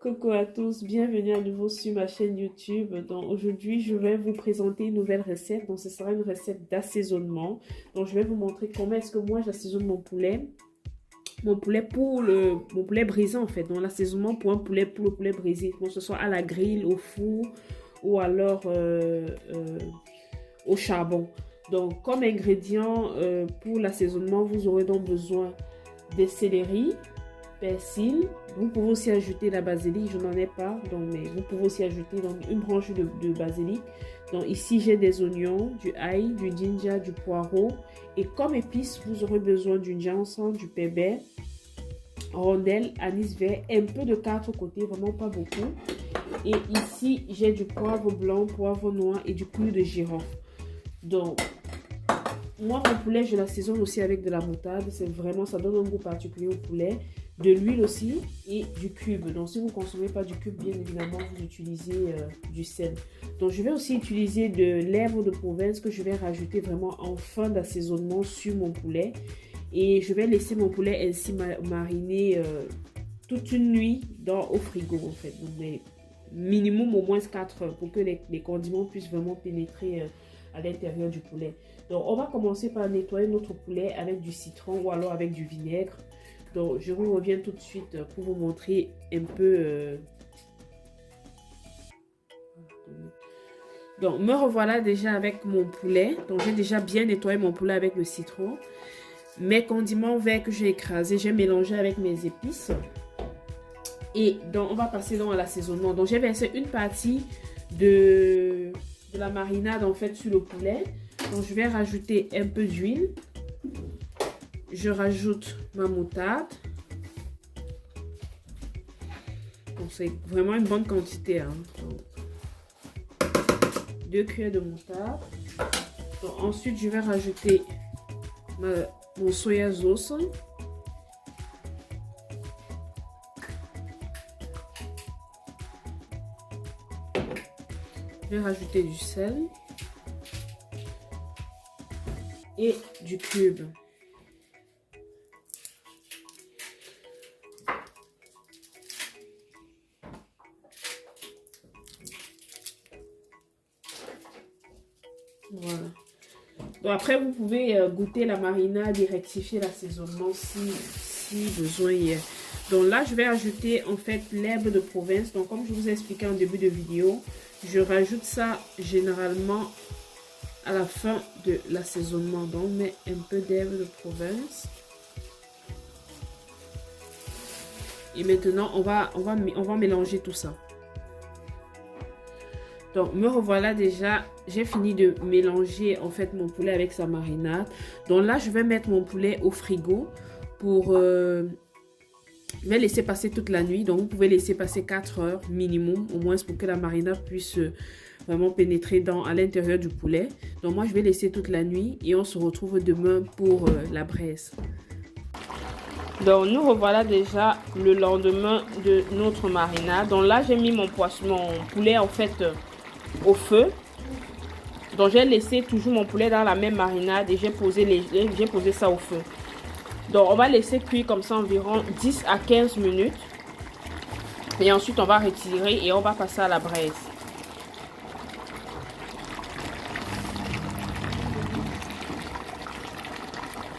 Coucou à tous, bienvenue à nouveau sur ma chaîne YouTube. Donc aujourd'hui, je vais vous présenter une nouvelle recette. Donc ce sera une recette d'assaisonnement. Donc je vais vous montrer comment est-ce que moi j'assaisonne mon poulet. Mon poulet brisé en fait. Donc l'assaisonnement pour le poulet brisé. Que ce soit à la grille, au four ou alors au charbon. Donc comme ingrédient pour l'assaisonnement, vous aurez donc besoin de céleri, persil. Vous pouvez aussi ajouter la basilic, je n'en ai pas, donc, mais vous pouvez aussi ajouter donc, une branche de basilic. Donc ici j'ai des oignons, du ail, du ginger, du poireau. Et comme épices, vous aurez besoin du gingembre, du pepper, rondelle, anis vert, un peu de 4 côtés, vraiment pas beaucoup. Et ici j'ai du poivre blanc, poivre noir et du clou de girofle. Donc moi mon poulet je l'assaisonne aussi avec de la moutarde, c'est vraiment, ça donne un goût particulier au poulet. De l'huile aussi et du cube. Donc si vous ne consommez pas du cube, bien évidemment vous utilisez du sel. Donc je vais aussi utiliser de l'herbe de Provence que je vais rajouter vraiment en fin d'assaisonnement sur mon poulet. Et je vais laisser mon poulet ainsi mariner toute une nuit au frigo en fait. Donc mais minimum au moins 4 heures pour que les condiments puissent vraiment pénétrer à l'intérieur du poulet. Donc on va commencer par nettoyer notre poulet avec du citron ou alors avec du vinaigre. Donc, je vous reviens tout de suite pour vous montrer un peu. Donc, me revoilà déjà avec mon poulet. Donc, j'ai déjà bien nettoyé mon poulet avec le citron. Mes condiments verts que j'ai écrasés, j'ai mélangé avec mes épices. Et donc, on va passer à l'assaisonnement. Donc, j'ai versé une partie de la marinade en fait sur le poulet. Donc, je vais rajouter un peu d'huile. Je rajoute ma moutarde. Donc c'est vraiment une bonne quantité. Hein. Donc, 2 cuillères de moutarde. Donc, ensuite, je vais rajouter mon soya sauce. Je vais rajouter du sel. Et du cube. Voilà. Donc après, vous pouvez goûter la marinade et rectifier l'assaisonnement si besoin y est. Donc là, je vais ajouter en fait l'herbe de Provence. Donc comme je vous ai expliqué en début de vidéo, je rajoute ça généralement à la fin de l'assaisonnement. Donc on met un peu d'herbe de Provence. Et maintenant, on va mélanger tout ça. Donc, me revoilà déjà. J'ai fini de mélanger en fait mon poulet avec sa marinade. Donc là, je vais mettre mon poulet au frigo pour... je vais laisser passer toute la nuit. Donc, vous pouvez laisser passer 4 heures minimum, au moins pour que la marinade puisse vraiment pénétrer à l'intérieur du poulet. Donc, moi, je vais laisser toute la nuit et on se retrouve demain pour la braise. Donc, nous revoilà déjà le lendemain de notre marinade. Donc là, j'ai mis mon poulet en fait au feu. Donc j'ai laissé toujours mon poulet dans la même marinade et j'ai posé ça au feu. Donc on va laisser cuire comme ça environ 10 à 15 minutes. Et ensuite on va retirer et on va passer à la braise.